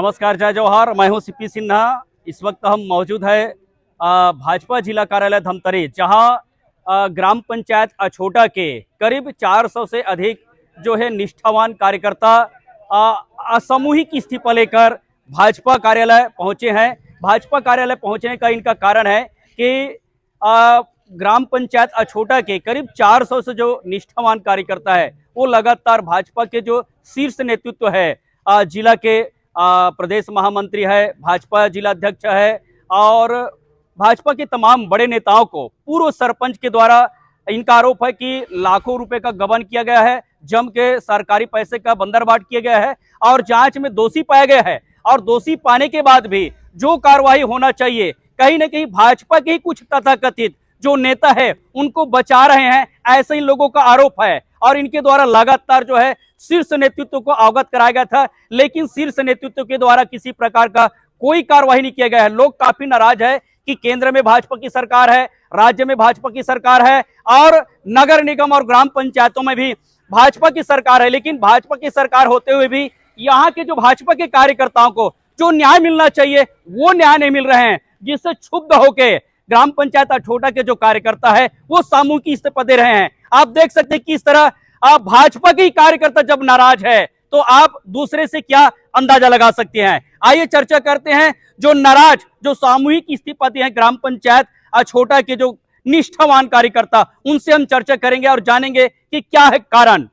नमस्कार, जय जवाहर। मैं हूं सीपी सिन्हा। इस वक्त हम मौजूद है भाजपा जिला कार्यालय धमतरी, जहां ग्राम पंचायत अछोटा के करीब 400 से अधिक जो है निष्ठावान कार्यकर्ता सामूहिक इस्तीफा लेकर भाजपा कार्यालय पहुंचे हैं। भाजपा कार्यालय पहुंचने का इनका कारण है कि ग्राम पंचायत अछोटा के करीब 400 से जो निष्ठावान कार्यकर्ता है वो लगातार भाजपा के जो शीर्ष नेतृत्व है, जिला के प्रदेश महामंत्री है, भाजपा जिला अध्यक्ष है और भाजपा के तमाम बड़े नेताओं को पूर्व सरपंच के द्वारा इनका आरोप है कि लाखों रुपए का गबन किया गया है, जम के सरकारी पैसे का बंदरबाट किया गया है और जांच में दोषी पाया गया है। और दोषी पाने के बाद भी जो कार्रवाई होना चाहिए, कहीं ना कहीं भाजपा के ही कुछ तथाकथित जो नेता है उनको बचा रहे हैं, ऐसे ही लोगों का आरोप है। और इनके द्वारा लगातार जो है शीर्ष नेतृत्व को अवगत कराया गया था, लेकिन शीर्ष नेतृत्व के द्वारा किसी प्रकार का कोई कार्रवाई नहीं किया गया है। लोग काफी नाराज है कि केंद्र में भाजपा की सरकार है, राज्य में भाजपा की सरकार है और नगर निगम और ग्राम पंचायतों में भी भाजपा की सरकार है, लेकिन भाजपा की सरकार होते हुए भी यहाँ के जो भाजपा के कार्यकर्ताओं को जो न्याय मिलना चाहिए वो न्याय नहीं मिल रहे हैं, जिससे क्षुब्ध होकर ग्राम पंचायत अछोटा के जो कार्यकर्ता है वो सामूहिक इस्तीफा दे रहे हैं। आप देख सकते हैं किस तरह आप भाजपा के कार्यकर्ता जब नाराज है तो आप दूसरे से क्या अंदाजा लगा सकते हैं। आइए चर्चा करते हैं जो नाराज जो सामूहिक इस्तीफा दिए हैं ग्राम पंचायत अछोटा के जो निष्ठावान कार्यकर्ता, उनसे हम चर्चा करेंगे और जानेंगे कि क्या है कारण।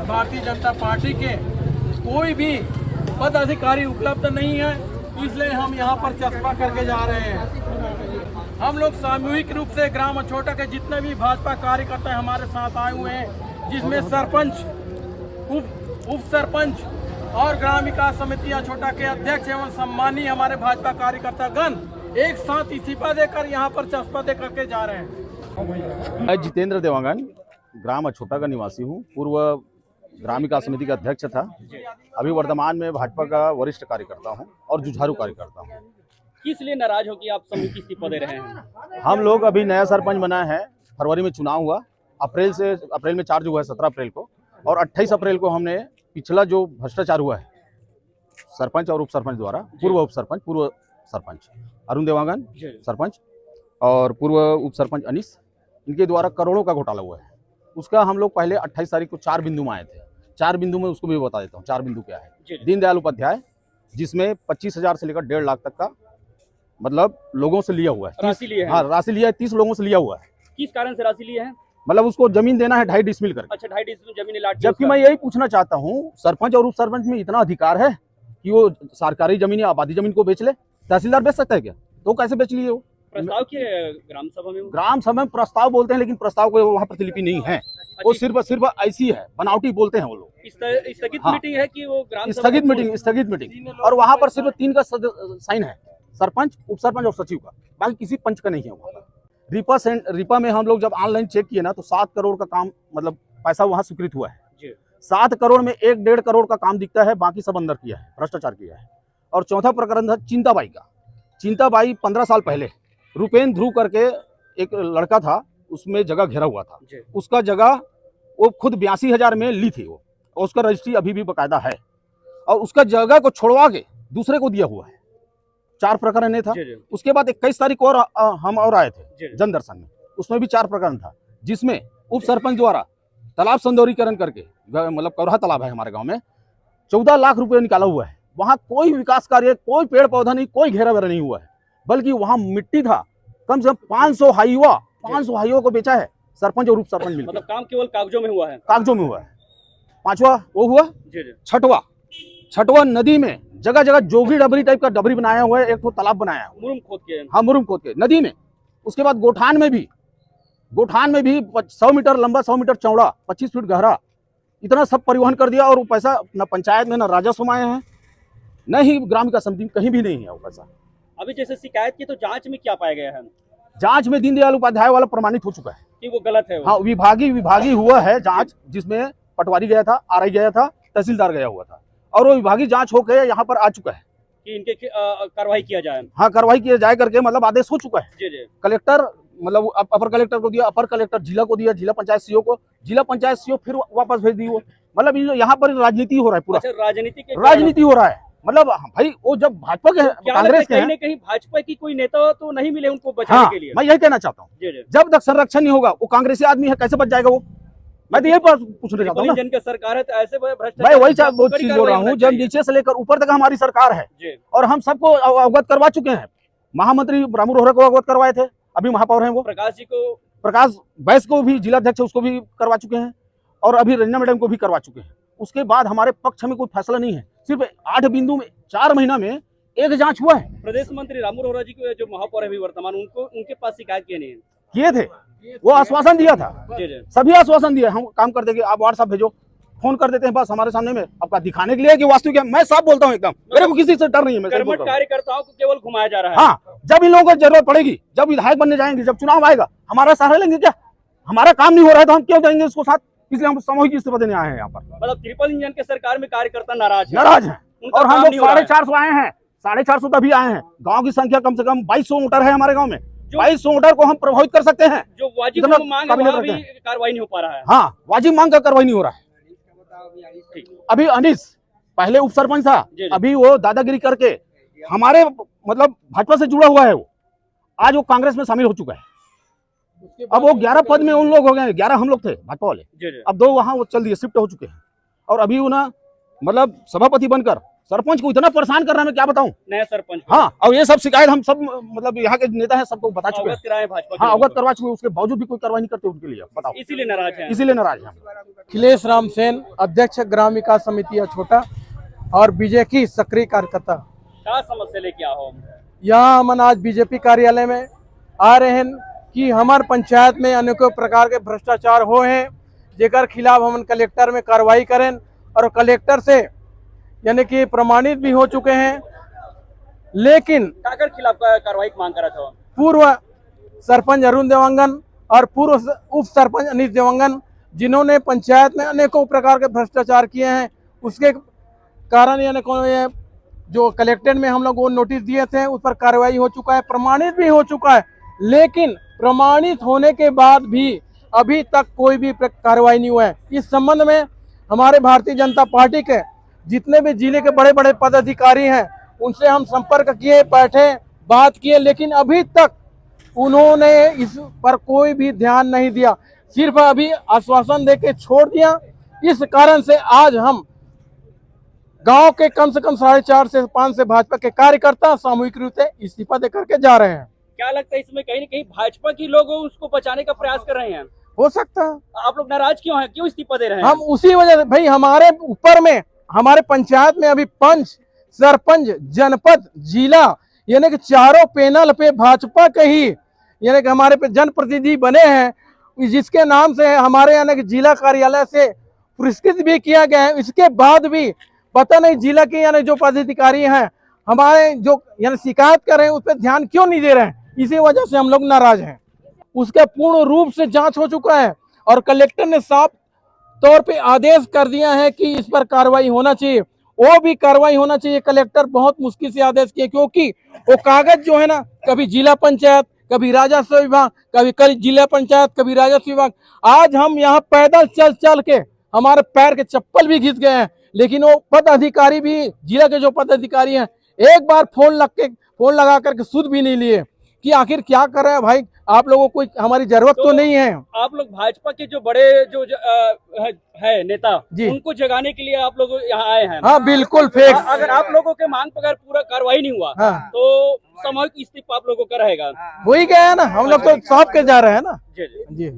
भारतीय जनता पार्टी के कोई भी पदाधिकारी उपलब्ध नहीं है, इसलिए हम यहाँ पर चस्पा करके जा रहे हैं। हम लोग सामूहिक रूप से ग्राम अछोटा के जितने भी भाजपा कार्यकर्ता हमारे साथ आए हुए हैं, जिसमें सरपंच, उप सरपंच और ग्राम विकास समिति अछोटा के अध्यक्ष एवं सम्मानीय हमारे भाजपा कार्यकर्ता गण एक साथ इस्तीफा देकर यहाँ पर चस्पा दे करके जा रहे हैं। मैं जितेंद्र देवांगन ग्राम अछोटा का निवासी हूँ। पूर्व ग्राम विकास समिति का अध्यक्ष था, अभी वर्तमान में भाजपा का वरिष्ठ कार्यकर्ता हूँ और जुझारू कार्यकर्ता हूँ। किस लिए नाराज हो कि आप सामूहिक इस्तीफा दे रहे हैं? हम लोग अभी नया सरपंच बना है, फरवरी में चुनाव हुआ, अप्रैल में चार्ज हुआ है 17 अप्रैल को, और 28 अप्रैल को हमने पिछला जो भ्रष्टाचार हुआ है सरपंच और उप सरपंच द्वारा, पूर्व सरपंच अरुण देवांगन सरपंच और पूर्व उप सरपंच अनीस, इनके द्वारा करोड़ों का घोटाला हुआ है। उसका हम लोग पहले 28 तारीख को 4 बिंदु में आए थे। 4 बिंदु में उसको भी बता देता हूँ 4 बिंदु क्या है। दीनदयाल उपाध्याय, जिसमें 25,000 से लेकर 1.5 लाख तक का मतलब लोगों से लिया हुआ है, राशि लिया है। हाँ, राशि लिया है, 30 लोगों से लिया हुआ है। किस कारण से राशि लिए हैं? मतलब उसको जमीन देना है 2.5 डिसमिल करके। अच्छा, 2.5 डिसमिल जमीन लाट। जबकि मैं यही पूछना चाहता हूँ, सरपंच और उप सरपंच में इतना अधिकार है कि वो सरकारी जमीन या आबादी जमीन को बेच ले? तहसीलदार बेच सकता है क्या? तो कैसे बेच लिए? वो प्रस्ताव किए ग्राम सभा में प्रस्ताव बोलते हैं, लेकिन प्रस्ताव को वहाँ प्रतिलिपि नहीं है। वो सिर्फ ऐसी है, बनावटी बोलते हैं वो लोग। स्थगित मीटिंग है कि वो ग्राम स्थगित मीटिंग, और वहाँ पर सिर्फ 3 का साइन है, सरपंच, उप सरपंच और सचिव का, बाकी किसी पंच का नहीं है वहाँ पर। रिपा में हम लोग जब ऑनलाइन चेक किए ना तो 7 करोड़ का काम, मतलब पैसा वहाँ स्वीकृत हुआ है। 7 करोड़ में 1.5 करोड़ का काम दिखता है, बाकी सब अंदर किया है, भ्रष्टाचार किया है। और चौथा प्रकरण था चिंताबाई का। चिंताबाई 15 साल पहले रुपेन ध्रुव करके एक लड़का था, उसमें जगह घेरा हुआ था, उसका जगह वो खुद 82,000 में ली थी वो, और उसका रजिस्ट्री अभी भी बकायदा है, और उसका जगह को छोड़वा के दूसरे को दिया हुआ है। 4 प्रकरण नहीं था। उसके बाद 21 तारीख और हम और आए थे जन दर्शन में, उसमें भी 4 प्रकरण था, जिसमें उप सरपंच द्वारा तालाब सौंदर्यीकरण करके, मतलब कौरहा तालाब है हमारे गाँव में, 14 लाख रुपये निकाला हुआ है। वहाँ कोई विकास कार्य, कोई पेड़ पौधा नहीं, कोई घेरा वेरा नहीं हुआ है, बल्कि वहाँ मिट्टी था। कम से कम 500 हाईवा को बेचा है सरपंच और उप सरपंच मिलकर। मतलब काम केवल कागजों में हुआ है? कागजों में हुआ है। 5वां वो हुआ। छठवा नदी में जगह जगह जोगी डबरी टाइप का डबरी बनाया हुआ है, एक तो तालाब बनाया है मुरुम खोद के। हाँ, मुरुम खोद के नदी में। उसके बाद गोठान में भी 100 मीटर लंबा, 100 मीटर चौड़ा, 25 फीट गहरा, इतना सब परिवहन कर दिया। और वो पैसा न पंचायत में न राजस्व में आए हैं, न ही ग्राम विकास समिति में, कहीं भी नहीं है वो पैसा। अभी जैसे शिकायत की तो जांच में क्या पाया गया है? जांच में दीनदयाल उपाध्याय वाला प्रमाणित हो चुका है कि वो गलत है। हाँ, विभागी हुआ है जांच, जिसमें पटवारी गया था, आरआई गया था, तहसीलदार गया हुआ था, और वो विभागीय जांच होकर यहाँ पर आ चुका है कि इनके कार्रवाई किया जाए। हाँ, कार्रवाई किया जाए करके मतलब आदेश हो चुका है। जी। कलेक्टर मतलब अपर कलेक्टर को दिया, अपर कलेक्टर जिला को दिया, जिला पंचायत सीओ को, जिला पंचायत सीओ फिर वापस भेज दी वो। मतलब यहाँ पर राजनीति हो रहा है पूरा। अच्छा, राजनीति हो रहा है। मतलब भाई वो जब भाजपा के कांग्रेस के कहीं ना कहीं भाजपा की कोई नेता तो नहीं मिले उनको बचाने के लिए। मैं यही कहना चाहता हूँ, जब तक संरक्षण नहीं होगा वो कांग्रेसी आदमी है कैसे बच जाएगा वो। मैं तो यही पूछना चाहता हूँ जिनका सरकार है तो ऐसे मैं वही चीज बोल रहा हूँ। जब नीचे से लेकर ऊपर तक हमारी सरकार है और हम सबको अवगत करवा चुके हैं। महामंत्री रामू रोहरा को अवगत करवाए थे, अभी महापौर हैं वो। प्रकाश बैस को भी जिलाध्यक्ष उसको भी करवा चुके हैं और अभी रंजना मैडम को भी करवा चुके हैं। उसके बाद हमारे पक्ष में कोई फैसला नहीं है। सिर्फ 8 बिंदु में 4 महीना में एक जांच हुआ है। प्रदेश मंत्री रामू रोहरा जी को जो महापौर है वर्तमान, उनके पास शिकायत किए नहीं किए थे, वो आश्वासन दिया था, सभी आश्वासन दिया हम काम कर देंगे, आप व्हाट्सएप भेजो, फोन कर देते हैं बस हमारे सामने में आपका दिखाने के लिए कि वास्तविक है। मैं साफ बोलता हूँ एकदम, मेरे को किसी से डर नहीं है। मैं कार्यकर्ताओं को केवल घुमाया जा रहा है। हाँ, जब इन लोगों को जरूरत पड़ेगी, जब विधायक बनने जाएंगे, जब चुनाव आएगा, हमारा सहारा लेंगे क्या? हमारा काम नहीं हो रहा है तो हम क्यों जाएंगे उसको साथ? इसलिए हम सामूहिक इस्तीफा देने आए हैं यहाँ पर। मतलब ट्रिपल इंजन के सरकार में कार्यकर्ता नाराज है और हम लोग 450 आए हैं, 450 तभी आए हैं। गाँव की संख्या कम से कम 2200 वोटर है हमारे गाँव में। 2200 वोटर को हम प्रभावित कर सकते हैं। जो वाजिब मांग है वहाँ भी कार्रवाई नहीं हो पा रहा है। हाँ, वाजिब मांग का कार्रवाई नहीं हो रहा है। अभी अनीस पहले उप सरपंच था, अभी वो दादागिरी करके हमारे मतलब भाजपा से जुड़ा हुआ है वो, आज वो कांग्रेस में शामिल हो चुका है। अब वो 11 पद में उन लोग हो गए, 11 हम लोग थे भाजपा वाले, अब 2 वहाँ वो चल दिए, शिफ्ट हो चुके हैं। और अभी वो ना मतलब सभापति बनकर सरपंच को इतना परेशान कर रहा है, मैं क्या बताऊं। नया सरपंच। हाँ, और ये सब शिकायत हम सब मतलब यहाँ के नेता है सबको बता चुके हैं। हाँ, अवगत करवा चुके, उसके बावजूद भी कोई कार्रवाई नहीं करते उनके लिए। बताओ, इसीलिए नाराज है। अखिलेश राम सेन, अध्यक्ष ग्राम विकास समिति छोटा और बीजेपी सक्रिय कार्यकर्ता। क्या समस्या लेके आओ? यहाँ हम आज बीजेपी कार्यालय में आ रहे हैं कि हमारे पंचायत में अनेकों प्रकार के भ्रष्टाचार हो हैं, जेकर खिलाफ हम कलेक्टर में कार्रवाई करें और कलेक्टर से यानी कि प्रमाणित भी हो चुके हैं। लेकिन काकर खिलाफ कार्रवाई मांग करा था? पूर्व सरपंच अरुण देवांगन और पूर्व उप सरपंच अनीश देवांगन, जिन्होंने पंचायत में अनेकों प्रकार के भ्रष्टाचार किए हैं, उसके कारण यानी ये जो कलेक्टेड में हम लोग वो नोटिस दिए थे, उस पर कार्रवाई हो चुका है, प्रमाणित भी हो चुका है। लेकिन प्रमाणित होने के बाद भी अभी तक कोई भी कार्रवाई नहीं हुआ है। इस संबंध में हमारे भारतीय जनता पार्टी के जितने भी जिले के बड़े बड़े पदाधिकारी हैं, उनसे हम संपर्क किए, बैठे, बात किए, लेकिन अभी तक उन्होंने इस पर कोई भी ध्यान नहीं दिया, सिर्फ अभी आश्वासन देके छोड़ दिया। इस कारण से आज हम गांव के कम से कम 4.5 से 5 से भाजपा के कार्यकर्ता सामूहिक रूप से इस्तीफा दे करके जा रहे हैं। क्या लगता है इसमें कहीं न कहीं भाजपा के लोग उसको बचाने का प्रयास कर रहे हैं? हो सकता है। आप लोग नाराज क्यों हैं, क्यों इस्तीफा दे रहे हैं? हम उसी वजह से भाई, हमारे ऊपर में हमारे पंचायत में अभी पंच, सरपंच, जनपद, जिला यानी कि चारों पैनल पे भाजपा के ही यानी कि हमारे पे जनप्रतिनिधि बने हैं, जिसके नाम से हमारे यानी कि जिला कार्यालय से पुरस्कृत भी किया गया है। इसके बाद भी पता नहीं जिला के यानी जो पदाधिकारी हैं हमारे जो यानी शिकायत कर रहे हैं उस पर ध्यान क्यों नहीं दे रहे हैं। इसी वजह से हम लोग नाराज हैं। उसका पूर्ण रूप से जांच हो चुका है और कलेक्टर ने साफ तौर पे आदेश कर दिया है कि इस पर कार्रवाई होना चाहिए, वो भी कार्रवाई होना चाहिए। कलेक्टर बहुत मुश्किल से आदेश किए, क्योंकि वो कागज जो है ना, कभी जिला पंचायत, कभी राजस्व विभाग, कभी जिला पंचायत, कभी राजस्व विभाग। आज हम यहाँ पैदल चल चल के हमारे पैर के चप्पल भी घिस गए हैं, लेकिन वो पदाधिकारी भी, जिला के जो पदाधिकारी हैं, एक बार फोन लगा करके सुध भी नहीं लिए कि आखिर क्या कर रहे हैं भाई, आप लोगों को हमारी जरूरत तो नहीं है। आप लोग भाजपा के जो बड़े जो है नेता, उनको जगाने के लिए आप लोग यहाँ आए हैं? हाँ बिल्कुल फेक। अगर आप लोगों के मांग पर अगर पूरा कार्रवाई नहीं हुआ तो सामूहिक इस्तीफा आप लोगों का रहेगा? वही गया है ना, हम लोग तो सौंप के जा रहे हैं ना। जी।